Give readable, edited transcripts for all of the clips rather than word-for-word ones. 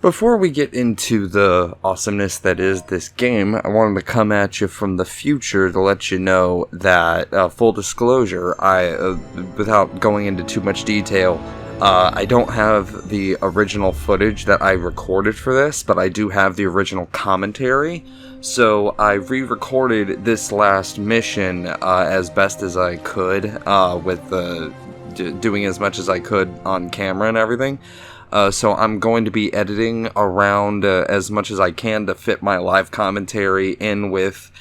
Before we get into the awesomeness that is this game, I wanted to come at you from the future to let you know that, full disclosure, without going into too much detail, I don't have the original footage that I recorded for this, but I do have the original commentary. So I re-recorded this last mission as best as I could, doing as much as I could on camera and everything. So I'm going to be editing around as much as I can to fit my live commentary in with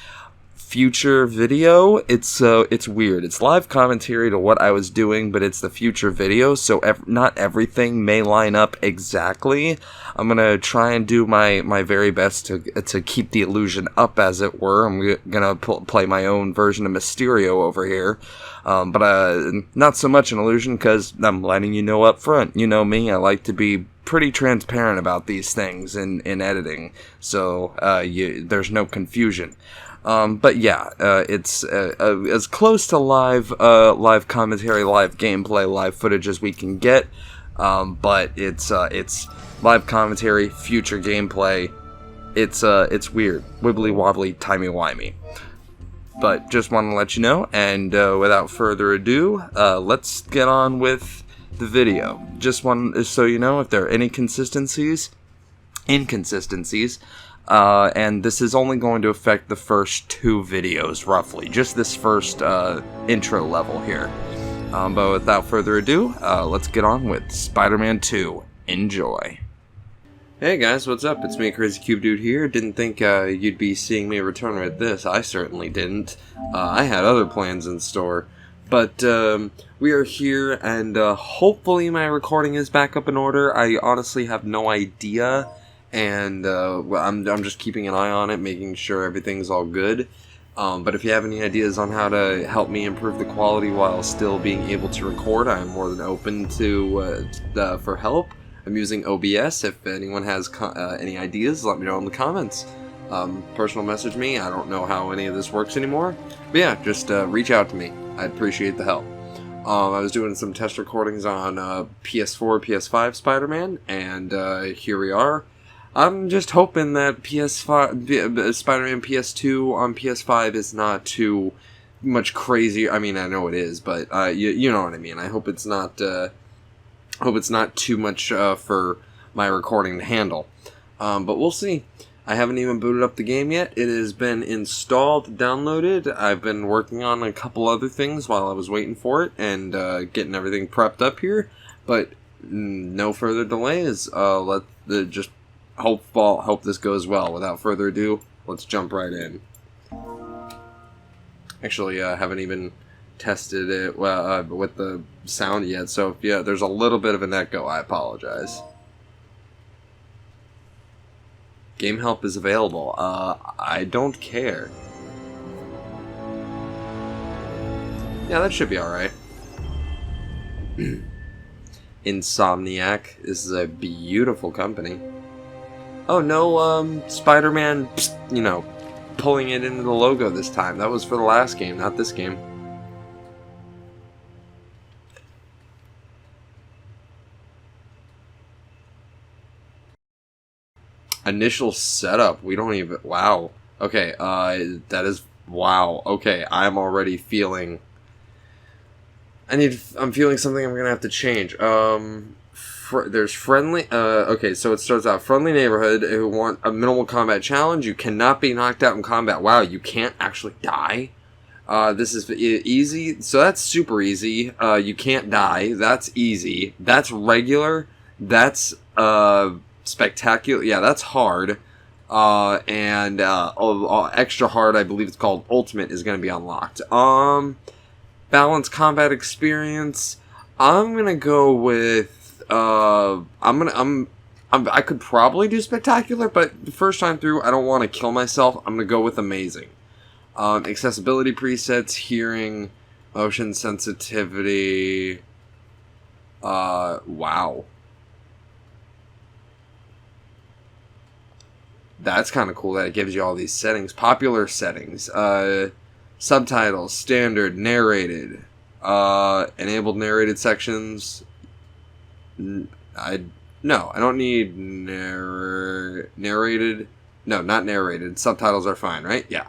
future video. It's weird. It's live commentary to what I was doing, but it's the future video, so not everything may line up exactly. I'm gonna try and do my very best to keep the illusion up, as it were. I'm gonna play my own version of Mysterio over here. But not so much an illusion, because I'm letting you know up front. You know me, I like to be pretty transparent about these things in editing, so there's no confusion. But yeah, it's as close to live commentary, live gameplay, live footage as we can get. But it's live commentary, future gameplay. It's weird, wibbly wobbly, timey wimey. But just want to let you know, and without further ado, let's get on with the video. Just want so you know if there are any inconsistencies, and this is only going to affect the first 2 videos, roughly. Just this first intro level here. But without further ado, let's get on with Spider-Man 2. Enjoy. Hey guys, what's up? It's me, Crazy Cube Dude here. Didn't think you'd be seeing me return with this. I certainly didn't. I had other plans in store. But we are here, and hopefully my recording is back up in order. I honestly have no idea, and I'm just keeping an eye on it, making sure everything's all good. But if you have any ideas on how to help me improve the quality while still being able to record, I'm more than open to for help. I'm using OBS. If anyone has any ideas, let me know in the comments. Personal message me. I don't know how any of this works anymore. But yeah, just reach out to me. I'd appreciate the help. I was doing some test recordings on PS4, PS5 Spider-Man, and here we are. I'm just hoping that PS5, Spider-Man PS2 on PS5 is not too much crazy. I mean, I know it is, but you know what I mean. I hope it's not too much for my recording to handle. But we'll see. I haven't even booted up the game yet. It has been installed, downloaded. I've been working on a couple other things while I was waiting for it and getting everything prepped up here. But no further delays. Hope this goes well. Without further ado, let's jump right in. Actually, I haven't even tested it with the sound yet, so yeah, there's a little bit of an echo. I apologize. Game help is available. I don't care. Yeah, that should be alright. Insomniac. This is a beautiful company. Oh, no, Spider-Man, pulling it into the logo this time. That was for the last game, not this game. Initial setup. We don't even... Wow. Okay, that is... Wow. Okay, I'm already feeling... I'm feeling something I'm gonna have to change. There's friendly... okay, so it starts out, friendly neighborhood who want a minimal combat challenge. You cannot be knocked out in combat. Wow, you can't actually die? This is easy. So that's super easy. You can't die. That's easy. That's regular. That's, spectacular. Yeah, that's hard. And extra hard, I believe it's called Ultimate, is going to be unlocked. Balanced combat experience. I'm gonna go with I could probably do spectacular, but the first time through, I don't want to kill myself. I'm gonna go with amazing. Accessibility presets, hearing, motion sensitivity. Wow. That's kind of cool that it gives you all these settings. Popular settings. Subtitles, standard, narrated. Enabled narrated sections. No, I don't need narrated. No, not narrated. Subtitles are fine, right? Yeah.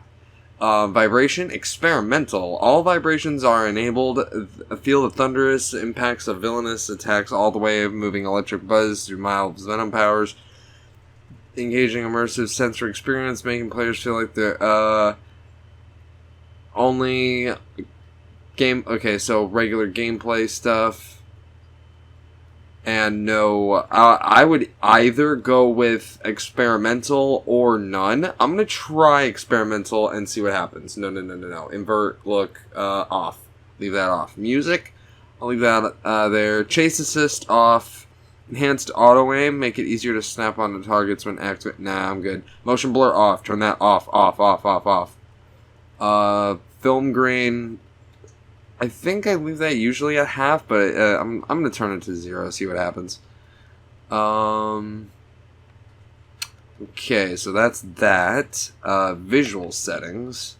Vibration, experimental. All vibrations are enabled. Feel the thunderous impacts of villainous attacks all the way, moving electric buzz through mild venom powers. Engaging immersive sensory experience, making players feel like they're, only game. Okay, so regular gameplay stuff. And no, I would either go with experimental or none. I'm gonna try experimental and see what happens. No. Invert, look, off. Leave that off. Music, I'll leave that there. Chase assist off. Enhanced auto aim, make it easier to snap onto targets when active. Nah, I'm good. Motion blur off. Turn that off. Film grain. I think I leave that usually at half, but I'm gonna turn it to 0, see what happens. Okay, so that's that. Visual settings.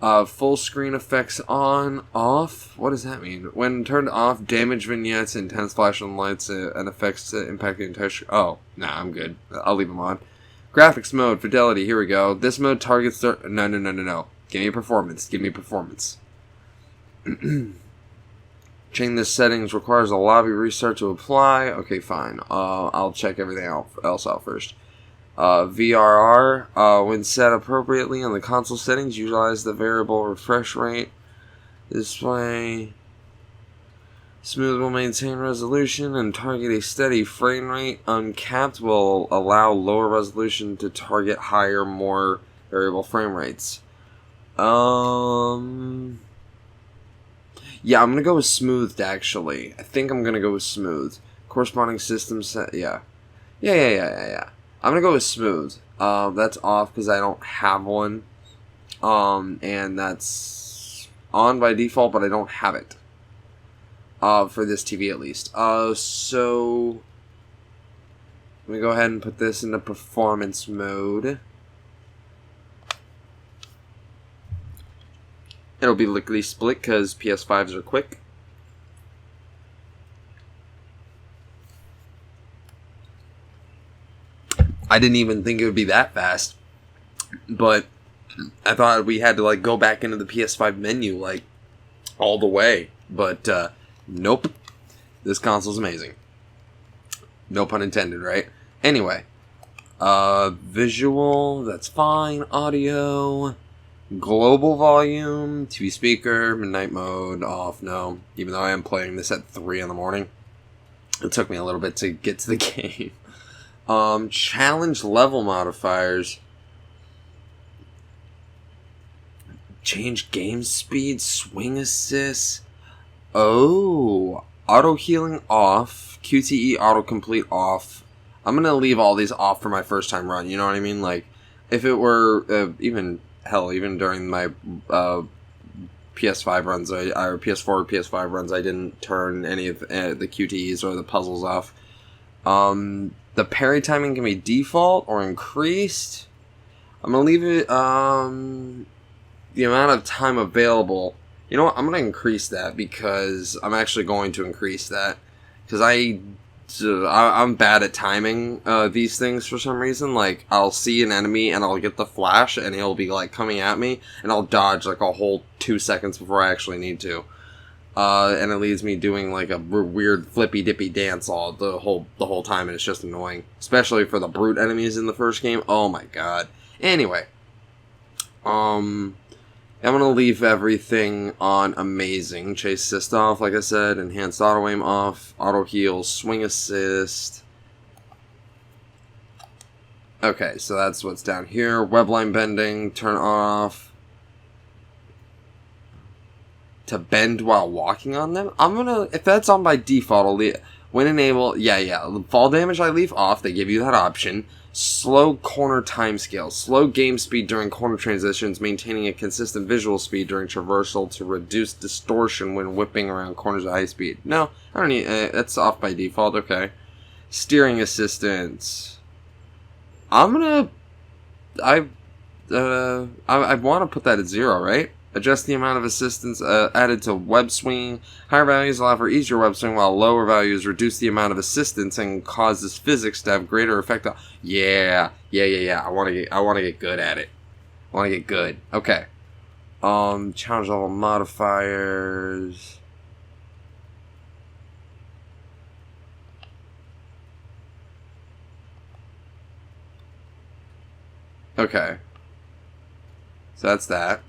Full screen effects on, off. What does that mean? When turned off, damage vignettes, intense flashing lights, and effects to impact the entire Oh, nah, I'm good. I'll leave them on. Graphics mode, fidelity, here we go. This mode targets... No. Give me performance. Changing the settings requires a lobby restart to apply. Okay, fine. I'll check everything else out first. VRR, when set appropriately on the console settings, utilize the variable refresh rate. Display. Smooth will maintain resolution and target a steady frame rate. Uncapped will allow lower resolution to target higher, more variable frame rates. Yeah, I'm gonna go with smoothed, actually. I think I'm gonna go with smooth. Corresponding system set, yeah. Yeah. I'm gonna go with smooth. That's off because I don't have one. And that's on by default, but I don't have it. For this TV at least. So... let me go ahead and put this into performance mode. It'll be lickety-split because PS5s are quick. I didn't even think it would be that fast. But I thought we had to like go back into the PS5 menu like all the way. But nope. This console's amazing. No pun intended, right? Anyway. Visual, that's fine. Audio... global volume, TV speaker, midnight mode, off, no. Even though I am playing this at 3 in the morning. It took me a little bit to get to the game. Challenge level modifiers. Change game speed, swing assist. Oh, auto healing off, QTE autocomplete off. I'm going to leave all these off for my first time run, you know what I mean? Like, if it were, even during my PS5 runs, or PS4 or PS5 runs, I didn't turn any of the QTEs or the puzzles off. The parry timing can be default or increased. I'm going to leave it, the amount of time available. You know what, I'm going to increase that because I'm actually going to increase that. Because I'm bad at timing these things for some reason. Like, I'll see an enemy and I'll get the flash and he'll be like coming at me and I'll dodge like a whole 2 seconds before I actually need to. And it leaves me doing like a weird flippy dippy dance all the whole time, and it's just annoying, especially for the brute enemies in the first game. Oh my god. Anyway, I'm gonna leave everything on amazing. Chase assist off, like I said. Enhanced auto aim off. Auto heal, swing assist. Okay, so that's what's down here. Webline bending, turn off. To bend while walking on them? I'm gonna, if that's on by default, I'll leave. When enabled, yeah. Fall damage I leave off, they give you that option. Slow corner timescale. Slow game speed during corner transitions, maintaining a consistent visual speed during traversal to reduce distortion when whipping around corners at high speed. No, I don't need, that's off by default, okay. Steering assistance. I want to put that at 0, right? Adjust the amount of assistance added to web swinging. Higher values allow for easier web swing, while lower values reduce the amount of assistance and causes physics to have greater effect. Yeah. I want to get good at it. I want to get good. Okay. Challenge level modifiers. Okay. So that's that.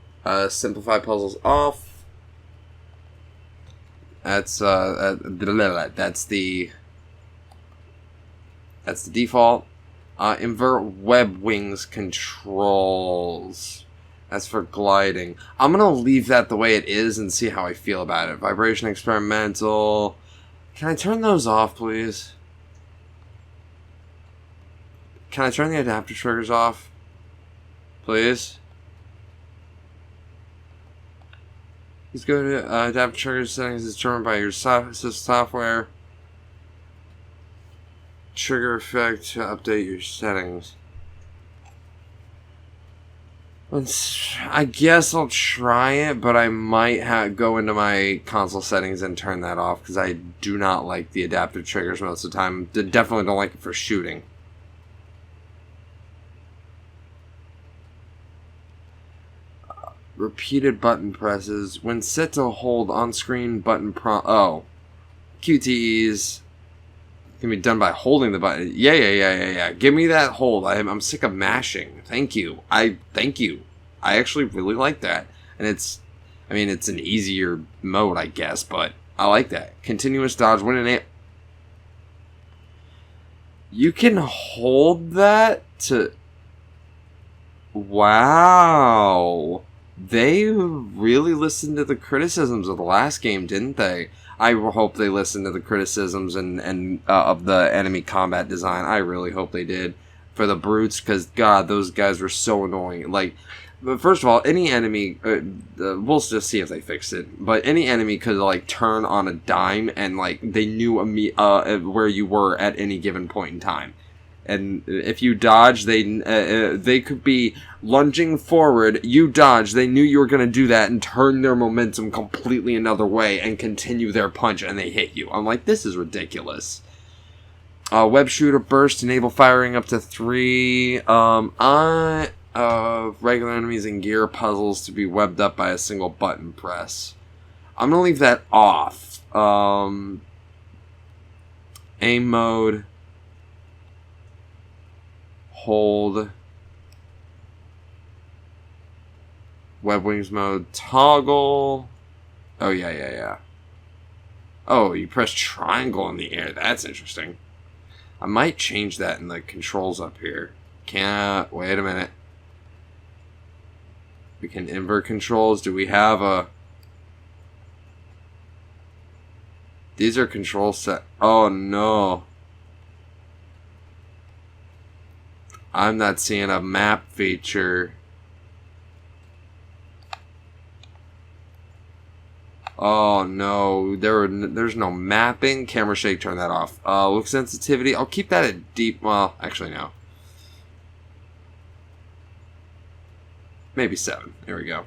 Simplify puzzles off. That's that's the default. Invert web wings controls. That's for gliding. I'm gonna leave that the way it is and see how I feel about it. Vibration experimental. Can I turn those off, please? Can I turn the adapter triggers off? Please? Let's go to adapter triggers settings is determined by your software. Trigger effect to update your settings. I guess I'll try it, but I might go into my console settings and turn that off because I do not like the adaptive triggers most of the time. Definitely don't like it for shooting. Repeated button presses. When set to hold on-screen button QTEs can be done by holding the button. Yeah. Give me that hold. I'm sick of mashing. Thank you. Thank you. I actually really like that. And it's an easier mode, I guess, but I like that. Continuous dodge when an you can hold that to... Wow. They really listened to the criticisms of the last game, didn't they? I hope they listened to the criticisms and of the enemy combat design. I really hope they did for the brutes, because God, those guys were so annoying. Like, first of all, any enemy, we'll just see if they fix it. But any enemy could like turn on a dime, and like they knew where you were at any given point in time. And if you dodge, they could be lunging forward. You dodge, they knew you were going to do that and turn their momentum completely another way and continue their punch, and they hit you. I'm like, this is ridiculous. Web shooter burst, enable firing up to 3. Regular enemies and gear puzzles to be webbed up by a single button press. I'm going to leave that off. Aim mode. Hold. Web wings mode. Toggle. Oh, yeah. Oh, you press triangle in the air. That's interesting. I might change that in the controls up here. Wait a minute. We can invert controls. Do we have a... These are control set... Oh, no. I'm not seeing a map feature. Oh no, there's no mapping. Camera shake, turn that off. Look sensitivity, I'll keep that at deep. Well, actually no. Maybe 7. There we go.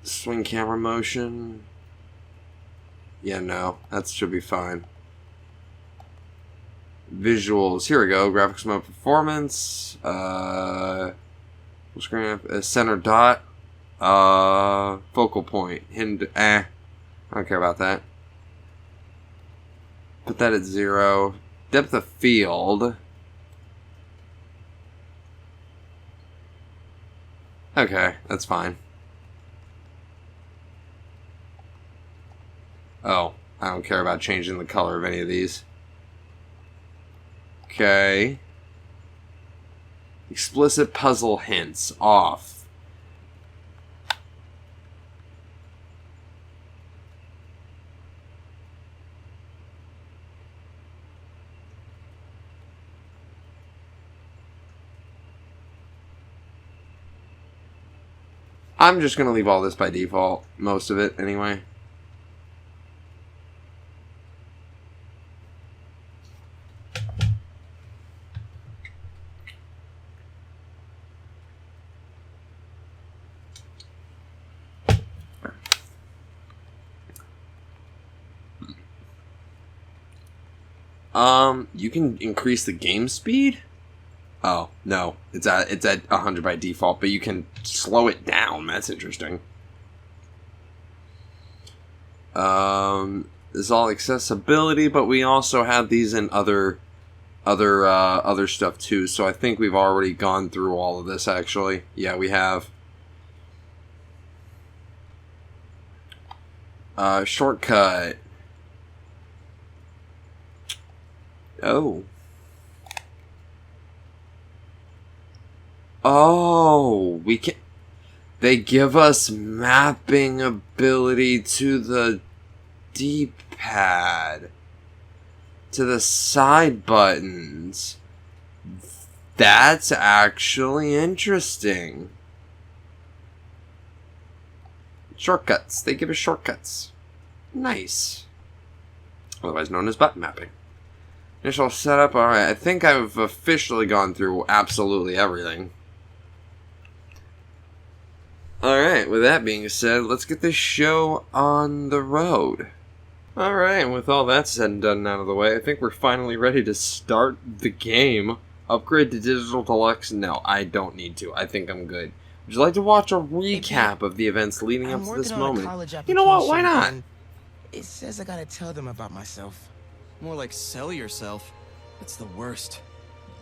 Swing camera motion. Yeah, no, that should be fine. Visuals. Here we go. Graphics mode performance. Screen center dot. Focal point. Hidden. I don't care about that. Put that at 0. Depth of field. Okay, that's fine. Oh, I don't care about changing the color of any of these. Okay. Explicit puzzle hints off. I'm just going to leave all this by default. Most of it, anyway. You can increase the game speed? Oh, no. It's at 100 by default, but you can slow it down. That's interesting. This is all accessibility, but we also have these in other stuff too. So I think we've already gone through all of this, actually. Yeah, we have. Shortcut. Oh. Oh, we can... They give us mapping ability to the D-pad. To the side buttons. That's actually interesting. Shortcuts. They give us shortcuts. Nice. Otherwise known as button mapping. Initial setup. Alright, I think I've officially gone through absolutely everything. Alright, with that being said, let's get this show on the road. Alright, and with all that said and done out of the way, I think we're finally ready to start the game. Upgrade to Digital Deluxe? No, I don't need to. I think I'm good. Would you like to watch a recap of the events leading up to this moment? You know what, why not? It says I gotta tell them about myself. More like sell yourself. It's the worst.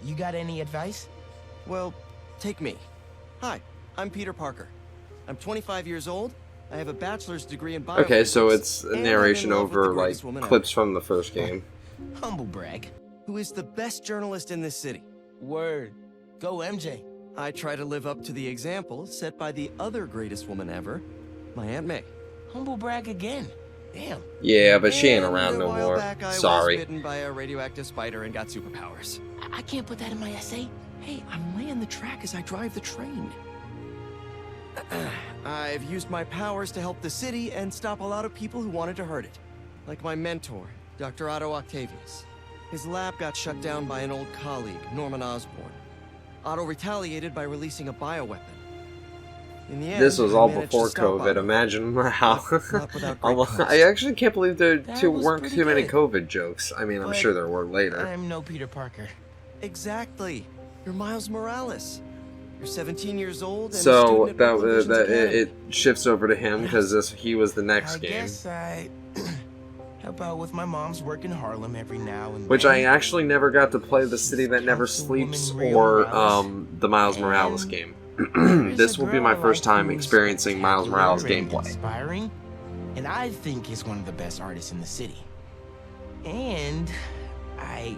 You got any advice? Well, take me. Hi, I'm Peter Parker. I'm 25 years old. I have a bachelor's degree in biophysics. Okay, so it's a narration over, like, clips from the first game. Humble brag. Who is the best journalist in this city? Word. Go MJ. I try to live up to the example set by the other greatest woman ever, my Aunt May. Humble brag again. Damn. Yeah, but she ain't around And no a while more. back, I Sorry. was bitten by a radioactive spider and got superpowers. I can't put that in my essay. Hey, I'm laying the track as I drive the train. I've used my powers to help the city and stop a lot of people who wanted to hurt it. Like my mentor, Dr. Otto Octavius. His lab got shut down by an old colleague, Norman Osborn. Otto retaliated by releasing a bioweapon. In the end, This was all I managed before to stop COVID. Otto. Imagine how. Not without great cost. I actually can't believe there That was weren't pretty too many good. COVID jokes. I mean, I'm But sure there were later. I'm no Peter Parker. Exactly. You're Miles Morales. You're 17 years old and a So student at Brooklyn Visions Academy. it shifts over to him because he was the next I game, guess I help out with my mom's work in Harlem every now and which then. I actually never got to play. The City That Never Sleeps Councilwoman Rio or Morales. the Miles Morales And game. There's This a will be girl my I first like time who's experiencing Miles Morales spectacular and gameplay. Inspiring, and I think is one of the best artists in the city. And I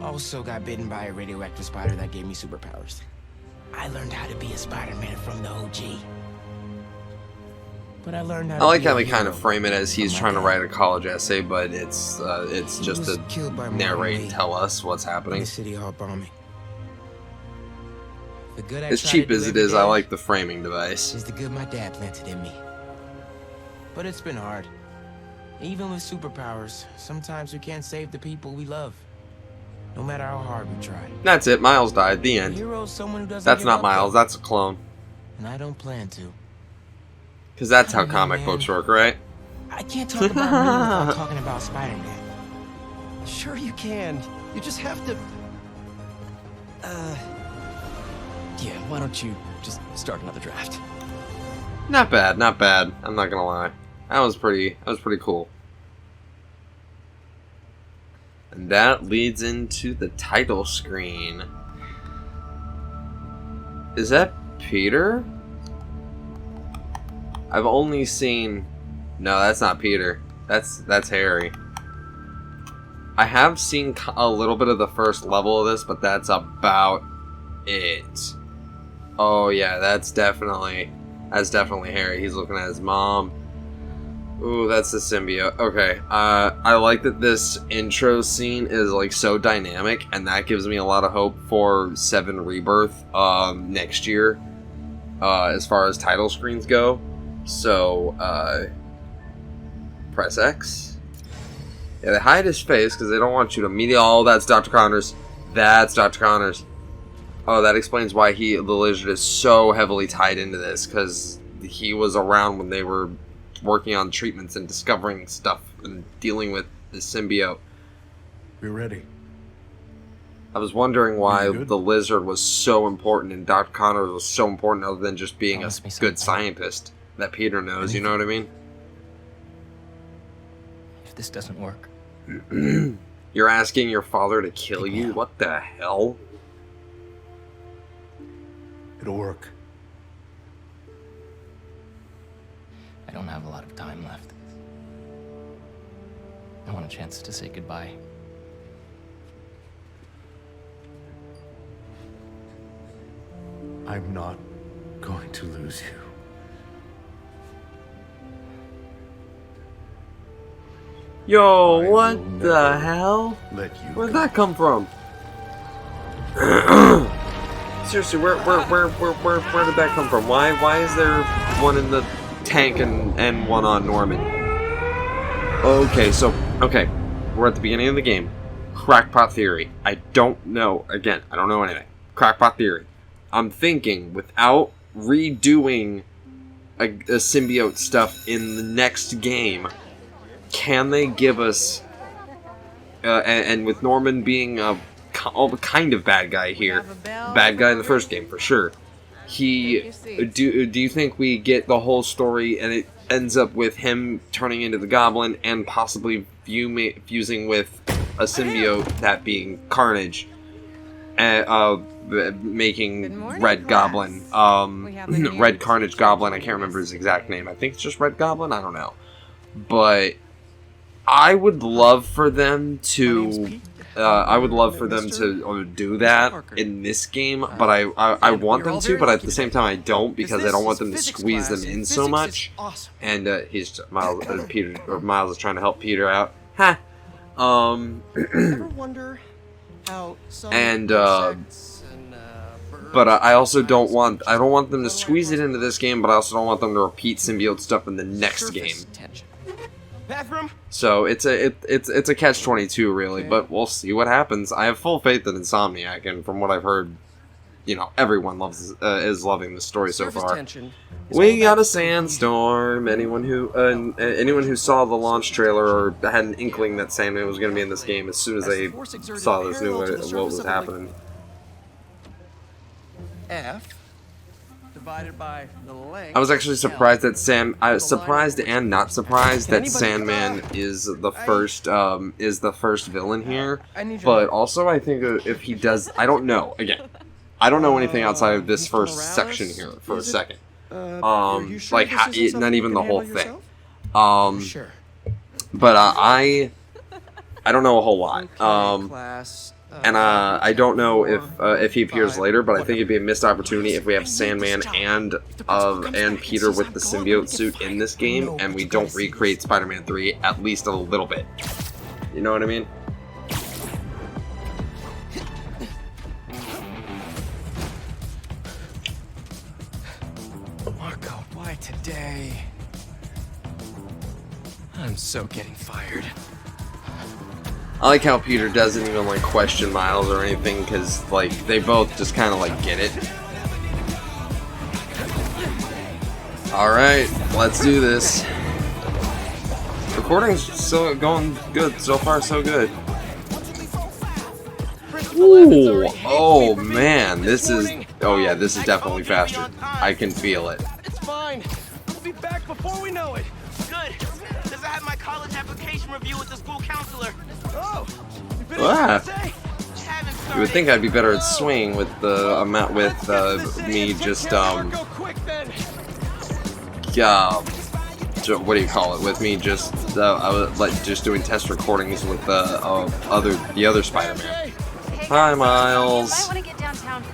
also got bitten by a radioactive spider that gave me superpowers. I learned how to be a Spider-Man from the OG. But I learned how I to like be how a they kind hero of frame it as he's from my trying to dad. write a college essay, but it's He just was to killed by Martin narrate and Lee tell us what's in happening. the City Hall bombing. The good I As try cheap to do as it every is, I day like the framing device. is the good my dad planted in me. But it's been hard. Even with superpowers, sometimes we can't save the people we love. No matter how hard we try. That's it. Miles died. The A end. hero is someone who doesn't That's give not up, Miles. though. That's a clone. And I don't plan to. Because that's how I don't know, comic man. books work, right? I can't talk about me without talking about Spider-Man. Sure you can. You just have to... Yeah, why don't you just start another draft? Not bad. Not bad. I'm not gonna lie. That was pretty cool. And that leads into the title screen. Is that Peter? I've only seen... No, that's not Peter. That's Harry. I have seen a little bit of the first level of this, but that's about it. Oh yeah, that's definitely Harry. He's looking at his mom. Ooh, that's the symbiote. Okay, I like that this intro scene is like so dynamic, and that gives me a lot of hope for 7 Rebirth next year, as far as title screens go. So, press X. Yeah, they hide his face because they don't want you to immediately. Oh, that's Dr. Connors. That's Dr. Connors. Oh, that explains why the lizard is so heavily tied into this, because he was around when they were working on treatments and discovering stuff and dealing with the symbiote. We're ready. I was wondering why You good? the lizard was so important and Dr. Connors was so important other than just being a Promise me good something. scientist that Peter knows, you know what I mean? If this doesn't work, You're asking your father to kill Pick me you? up. What the hell? It'll work. I don't have a lot of time left. I want a chance to say goodbye. I'm not going to lose you. Yo, I what will the never hell? Let you Where'd go. that come from? Seriously, where did that come from? Why is there one in the tank and one on Norman? Okay, we're at the beginning of the game. Crackpot theory. I don't know. Again, I don't know anything. Crackpot theory. I'm thinking without redoing a symbiote stuff in the next game, can they give us and with Norman being a kind of bad guy here, bad guy in the first game for sure. Do you think we get the whole story and it ends up with him turning into the Goblin and possibly fusing with a symbiote, that being Carnage, making Red Goblin, Red Carnage Goblin. I can't remember his exact name. I think it's just Red Goblin. I don't know, but I would love for them to do that in this game, but I want them to, but at the same time I don't, because I don't want them to squeeze them in so much. And Miles is trying to help Peter out. Ha. Ever wonder how some And, insects and, birds But I also don't want them to squeeze it into this game, but I also don't want them to repeat symbiote stuff in the next game. surface tension. Bathroom? So it's a catch-22 really, but we'll see what happens. I have full faith in Insomniac, and from what I've heard, you know, everyone is loving the story so Surface far. tension is We all got about a sandstorm. Anyone who saw the launch trailer or had an inkling that Sandman was going to be in this game, as soon as they force exerted saw this, knew parallel to the what was surface of a happening. F divided by the length. I was actually surprised that surprised and not surprised that Sandman is the first villain here. But also, I think if he does, I don't know. Again, I don't know anything outside of this first section here for a second. Like not even the whole thing. Sure. But I don't know a whole lot. Class. And I don't know if he appears later, but I think it'd be a missed opportunity if we have Sandman and Peter with the symbiote suit in this game, and we don't recreate Spider-Man 3 at least a little bit. You know what I mean? Marco, why today? I'm so getting fired. I like how Peter doesn't even like question Miles or anything, because like they both just kind of like get it. All right, let's do this. Recording's still going good so far, so good. Ooh, oh man, this is definitely faster. I can feel it. It's fine. We'll be back before we know it. Good, because I had my college application review with the school counselor. Oh, you finished Ah. your essay? Haven't started. You would think I'd be better at swinging with the amount me just Go quick then. what do you call it? With me just just doing test recordings with the other Spider-Man. Hi, Miles.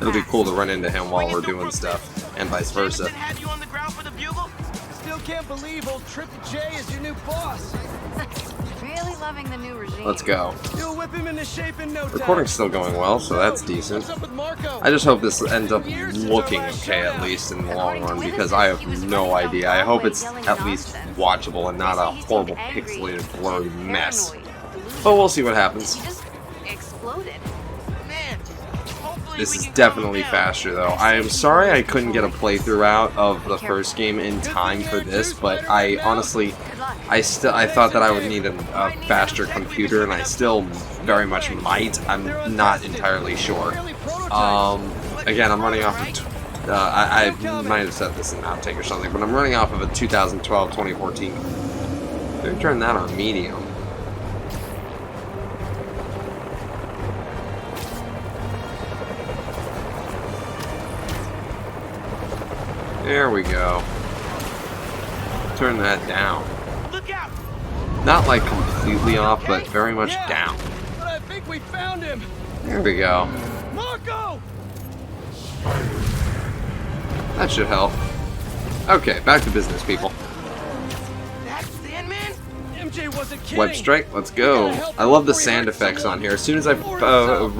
It'll be cool to run into him while we're doing stuff, and vice versa. Jameson had you on the ground for the bugle? Still can't believe old Triple J is your new boss. Really loving the new regime. Let's go. You'll whip him into shape in no time. Recording's still going well, so that's decent. What's up with Marco? I just hope this ends up looking okay, at least in the long run, because I have no idea. I hope it's at least watchable and not a horrible pixelated blurry mess. But we'll see what happens. He just exploded. Man, hopefully This is definitely faster, though. I am sorry I couldn't get a playthrough out of the first game in time for this, but I honestly, I thought that I would need a faster computer, and I still very much might. I'm not entirely sure. Again, I'm running off of, I might have said this in an outtake or something, but I'm running off of a 2012-2014. Maybe turn that on medium. There we go. Turn that down. Look out! Not like completely off, but very much down. But I think we found him. There we go. Marco! That should help. Okay, back to business, people. That's Sandman? MJ wasn't kidding. Web strike, let's go. I love the sand effects on here. As soon as I thought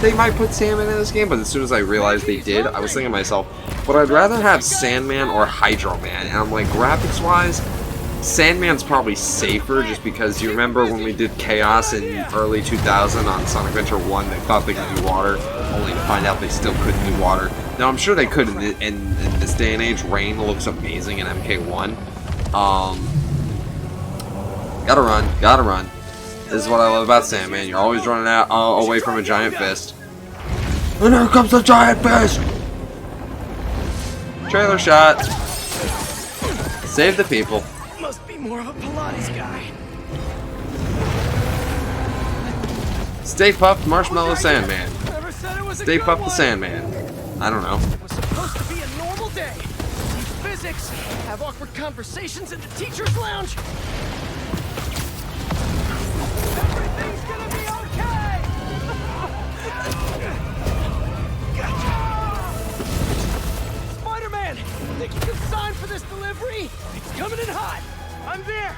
they might put Sandman in this game, but as soon as I realized they did, I was thinking to myself, but I'd rather have Sandman or Hydro Man. And I'm like, graphics-wise, Sandman's probably safer, just because you remember when we did Chaos in early 2000 on Sonic Adventure 1, they thought they could do water, only to find out they still couldn't do water. Now, I'm sure they could in this day and age. Rain looks amazing in MK1. Gotta run, gotta run. This is what I love about Sandman. You're always running out away from a giant fist. And here comes the giant fist! Trailer shot. Save the people. Must be more of a Pilates guy. Stay Puft Marshmallow Sandman. Whoever said it was a Stay good Puft the one. Sandman. I don't know. It was supposed to be a normal day. Teach physics, have awkward conversations in the teacher's lounge. Everything's gonna be okay. Spider-Man, think you can sign for this delivery? It's coming in hot. I'm there!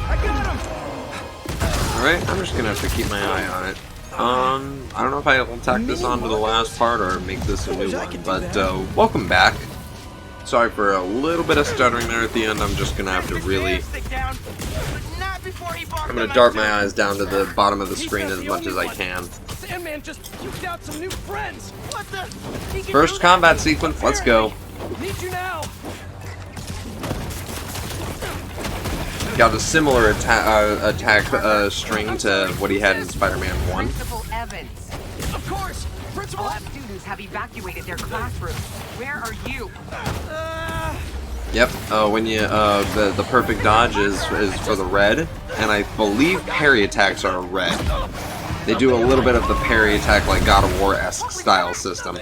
I got him. Alright, I'm just gonna have to keep my eye on it. I don't know if I'll tack this on to the last part or make this a new one, but welcome back. Sorry for a little bit of stuttering there at the end. I'm just gonna have to really... I'm gonna dart my eyes down to the bottom of the screen as much as I can. Sandman just puked out some new friends. What the? He can First do combat that? sequence, let's go. Need you now. Got a similar attack string to what he had in Spider-Man 1. Principal Evans. Of course. Principal. All students have evacuated their classrooms. Where are you? Yep, when you, the perfect dodge is for the red, and I believe parry attacks are red. They do a little bit of the parry attack like God of War-esque style system.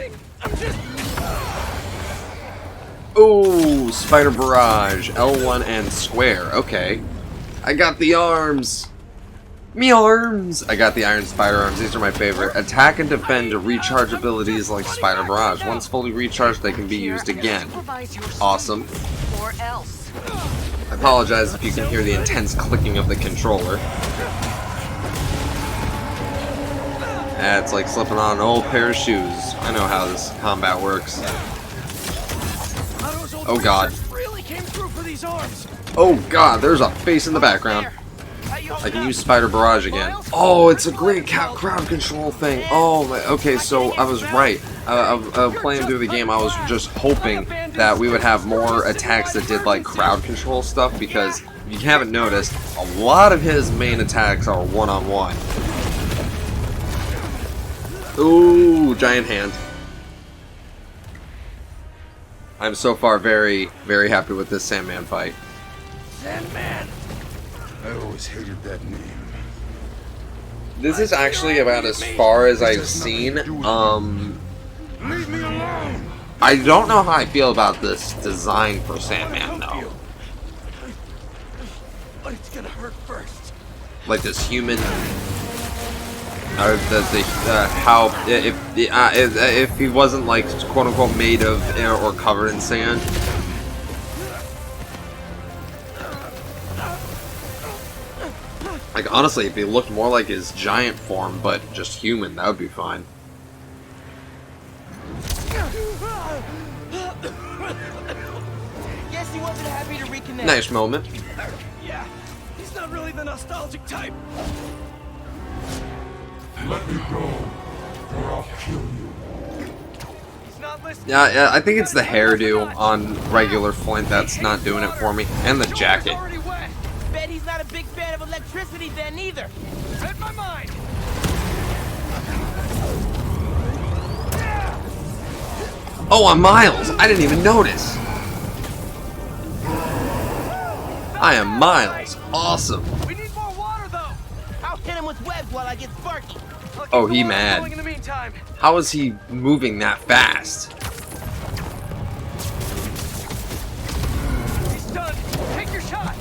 Ooh, Spider Barrage, L1 and square, okay. I got the arms! Me arms! I got the Iron Spider arms, these are my favorite. Attack and defend to recharge abilities like Spider Barrage. Once fully recharged, they can be used again. Awesome. Or else. I apologize if you can hear the intense clicking of the controller. It's like slipping on an old pair of shoes. I know how this combat works. Oh god. Really came through for these arms. Oh god, there's a face in the background. I can use Spider Barrage again. Oh, it's a great crowd control thing. Oh, my, okay, so I was right. Playing through the game, I was just hoping that we would have more attacks that did like crowd control stuff, because if you haven't noticed, a lot of his main attacks are one-on-one. Ooh, giant hand. I'm so far very, very happy with this Sandman fight. Sandman. I always hated that name. This is actually about as far as I've seen. Leave me alone. I don't know how I feel about this design for Sandman, though. But it's gonna hurt first. Like this human, or how if he wasn't like quote unquote made of or covered in sand. Like honestly, if he looked more like his giant form, but just human, that would be fine. Guess he wasn't happy to reconnect. Nice moment. Yeah, he's not not really the nostalgic type. Let me go, or I'll kill you. He's not listening. Yeah, I think it's the hairdo on regular Flint that's not doing it for me, and the jacket. Already wet. Bet he's not a big fan of electricity then either. Read my mind. Oh, I'm Miles. I didn't even notice. I am Miles. Awesome. We need more water though. I'll hit him with webs while I get sparky. I'll keep Oh, the he water mad. flowing in the meantime. How is he moving that fast? He's done. Take your shot.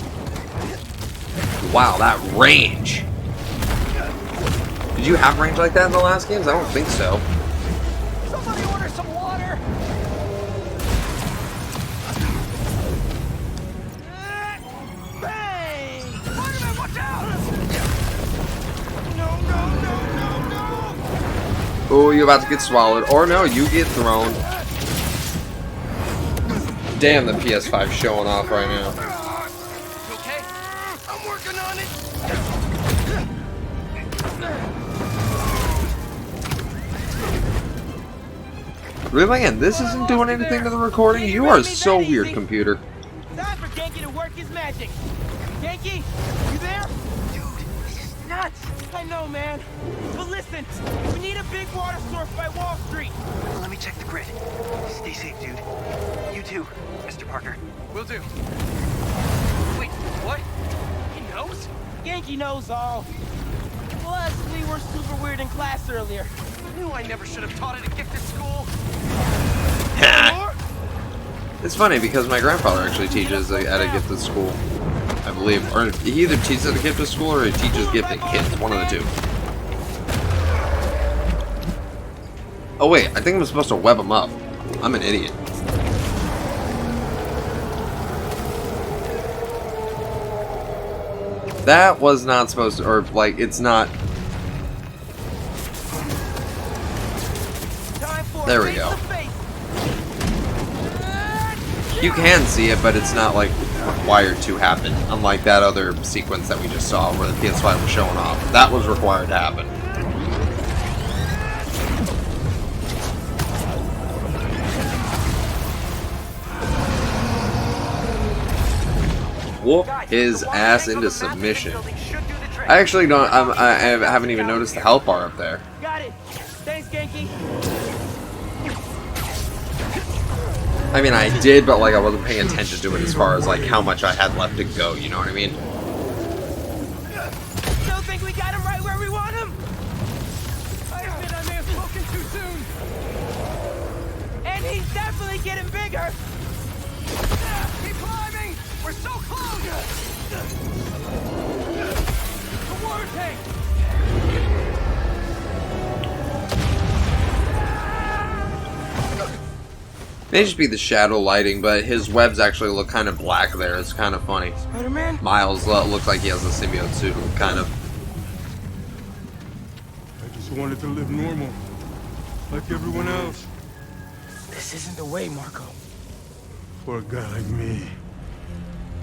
Wow, that range. Did you have range like that in the last games? I don't think so. Somebody order some water. Bang! Spider-Man, watch out! No, no, no, no, no! Oh, you're about to get swallowed. Or no, you get thrown. Damn, the PS5 showing off right now. You okay? I'm working on it. Really? And this isn't doing anything to the recording? You are so weird, computer. Time for Genki to work his magic. Genki, you there? Dude, this is nuts. I know, man. But listen, we need a big water source by Wall Street. Let me check the grid. Stay safe, dude. You too, Mr. Parker. Will do. Wait, what? He knows? Genki knows all. Plus, we were super weird in class earlier. I knew I never should have taught at a gifted school. It's funny because my grandfather actually teaches at a gifted school, I believe. Or he either teaches at a gifted school or he teaches gifted kids. One of the two. Oh wait, I think I'm supposed to web them up. I'm an idiot. That was not supposed to, or like, it's not. There we go. You can see it, but it's not like required to happen. Unlike that other sequence that we just saw where the PS5 was showing off. That was required to happen. Whoop his ass into submission. I actually don't. I haven't even noticed the health bar up there. Got it. Thanks, Genki. I mean, I did, but like I wasn't paying attention to it as far as like how much I had left to go. You know what I mean? Still think we got him right where we want him? I admit I may have spoken too soon. And he's definitely getting bigger. Keep climbing. We're so close. The water tank. May just be the shadow lighting, but his webs actually look kind of black there. It's kind of funny. Spider-Man? Miles looks like he has a symbiote suit, kind of. I just wanted to live normal, like everyone else. This isn't the way, Marco. For a guy like me,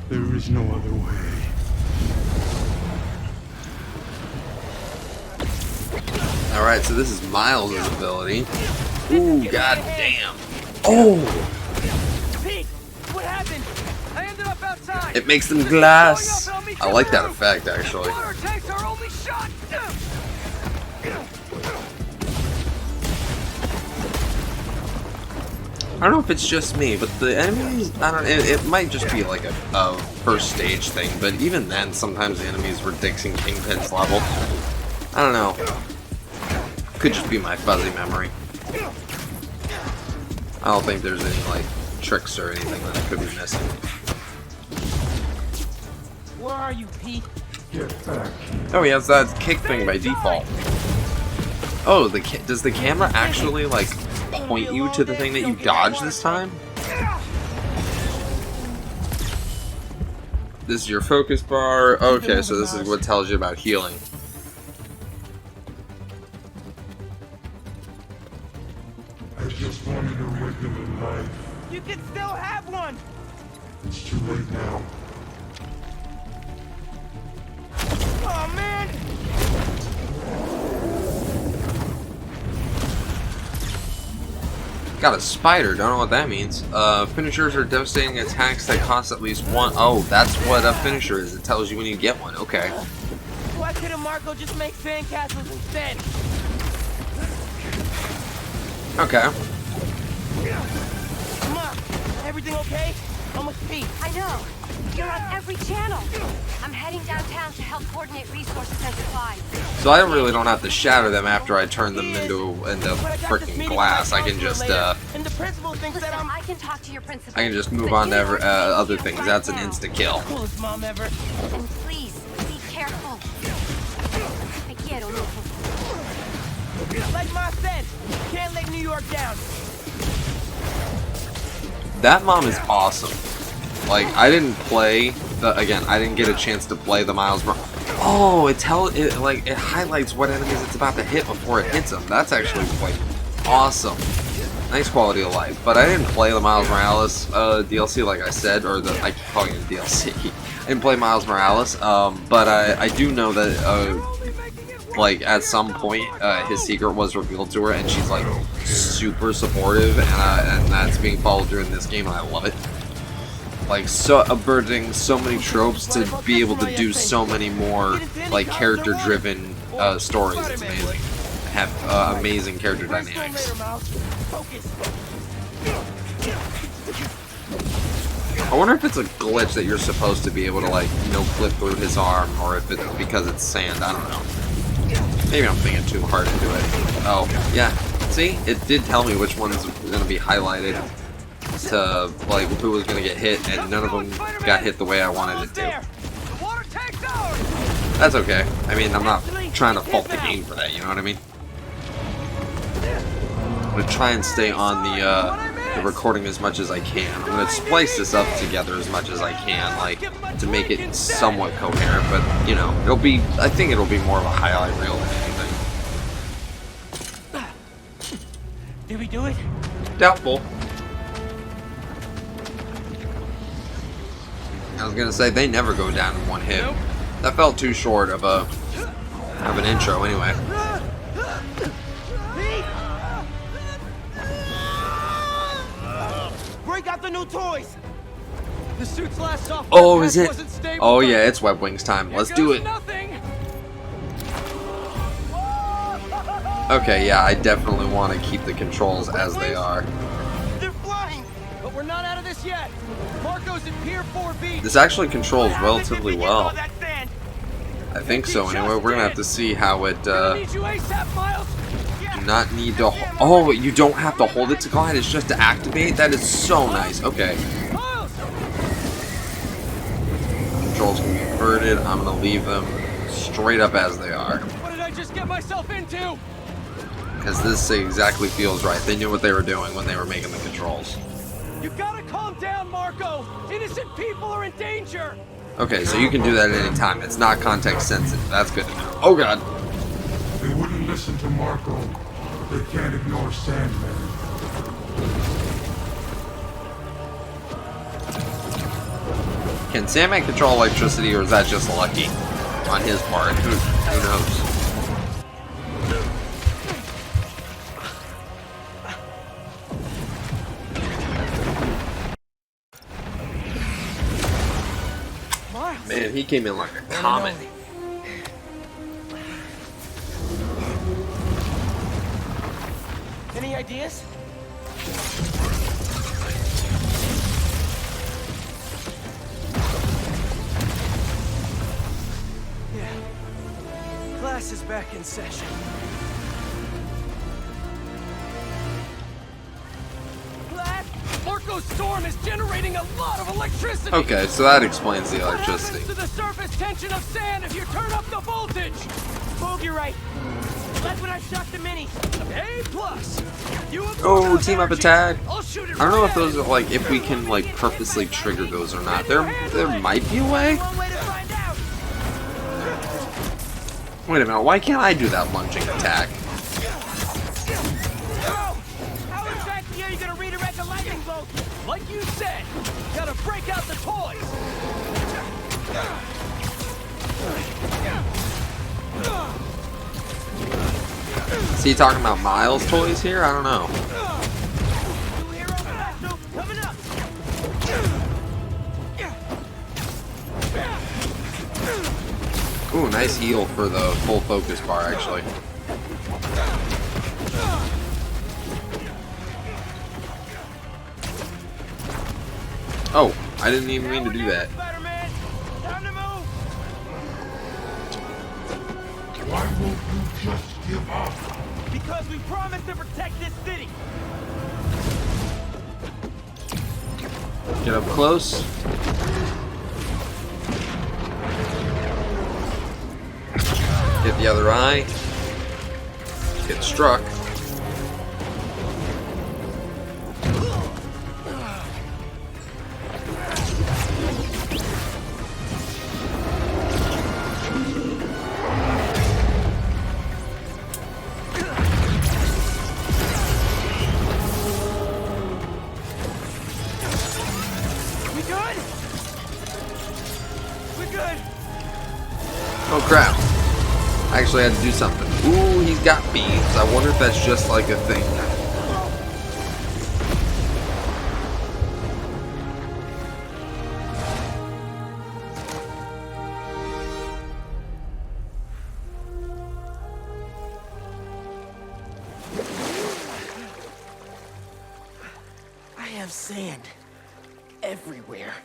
there is no other way. Alright, so this is Miles' ability. Ooh, god damn. Oh! Pete, what happened? I ended up outside. It makes them glass. I like that effect, actually. Water tank's our only shot. I don't know if it's just me, but the enemies, I don't know, it might just be like a first stage thing, but even then, sometimes the enemies were Dixon Kingpin's level. I don't know. Could just be my fuzzy memory. I don't think there's any, like, tricks or anything that I could be missing. Where are you, Pete? Get back. Oh, he has that kick thing by default. Oh, does the camera actually, like, point you to the thing that you dodged this time? This is your focus bar. Okay, so this is what tells you about healing. I just wanted a regular life. You can still have one. It's too late now. Got a spider, don't know what that means. Finishers are devastating attacks that cost at least one. Oh, that's what a finisher is. It tells you when you get one. Okay. Why couldn't Marco just make sandcastles instead? Okay. Mom, everything okay? Almost peace. I know. You're on every channel. I'm heading downtown to help coordinate resources and supplies. So I really don't have to shatter them after I turn them into freaking glass. I can just And the principal thinks Listen, that I'm I can talk to your principal. I can just move on to other things. That's an insta kill. coolest mom ever. And please, be careful. Te quiero, mijo. Like Ma said, can't let New York down. That mom is awesome. Like, I didn't play I didn't get a chance to play the Miles Morales. Oh, it highlights what enemies it's about to hit before it hits them. That's actually quite awesome. Nice quality of life. But I didn't play the Miles Morales DLC, like I said, or I keep calling it DLC. I didn't play Miles Morales, but I do know that like at some point his secret was revealed to her, and she's like super supportive, and that's being followed through in this game, and I love it. Like, so burdening so many tropes to be able to do so many more like character driven stories. It's amazing. Have amazing character dynamics. I wonder if it's a glitch that you're supposed to be able to, like, clip through his arm, or if it's because it's sand. I don't know. Maybe I'm thinking too hard into it. Oh, yeah. See? It did tell me which one's going to be highlighted to, like, who was going to get hit, and none of them got hit the way I wanted it to. That's okay. I mean, I'm not trying to fault the game for that, you know what I mean? I'm going to try and stay on the recording as much as I can. I'm going to splice this up together as much as I can, like, to make it somewhat coherent, but, you know, I think it'll be more of a highlight reel than anything. Did we do it? Doubtful. I was gonna say, they never go down in one hit. Nope. That felt too short of an intro anyway. Break out the new toys. The suit's last software Oh, patch is it? wasn't stable Oh enough. yeah, it's Web Wings time. Let's do it. Nothing. Okay, yeah, I definitely want to keep the controls as they are. They're flying. But we're not out of this yet. Marco's at Pier 4B. This actually controls What happens if relatively we get well. all that sand? I think so anyway. We're gonna have to see how it Need you ASAP, Miles. do not need to oh, you don't have to hold it to glide, it's just to activate. That is so nice. Okay. Miles. Controls can be inverted. I'm gonna leave them straight up as they are. What did I just get myself into? Because this exactly feels right. They knew what they were doing when they were making the controls. You gotta calm down, Marco. Innocent people are in danger. Okay, so you can do that at any time. It's not context sensitive. That's good to know. Oh god. They wouldn't listen to Marco. They can't ignore Sandman. Can Sandman control electricity, or is that just lucky on his part? Who knows? Man, he came in like a comet. Any ideas? Yeah. Class is back in session. Class? Marco's storm is generating a lot of electricity. Okay, so that explains the What electricity. happens to the surface tension of sand if you turn up the voltage? Bogey right. That's when I shot the minis. A plus. You have Oh, enough team up energy. attack. I'll shoot it I don't know right if those at are like, if we can like purposely trigger those or not. There might be a way. One way to find out. Wait a minute, why can't I do that lunging attack? Bro, how exactly are you gonna redirect a lightning bolt? Like you said, gotta break out the toys. Is he talking about Miles toys here? I don't know. Ooh, nice heal for the full focus bar, actually. Oh, I didn't even mean to do that. Spider-Man! Time to move! Why won't you just give up? Because we promised to protect this city! Get up close. Hit the other eye. Get struck. We good? We're good! Oh crap. I actually had to do something. Ooh, he's got beams. I wonder if that's just like a thing. I have sand everywhere.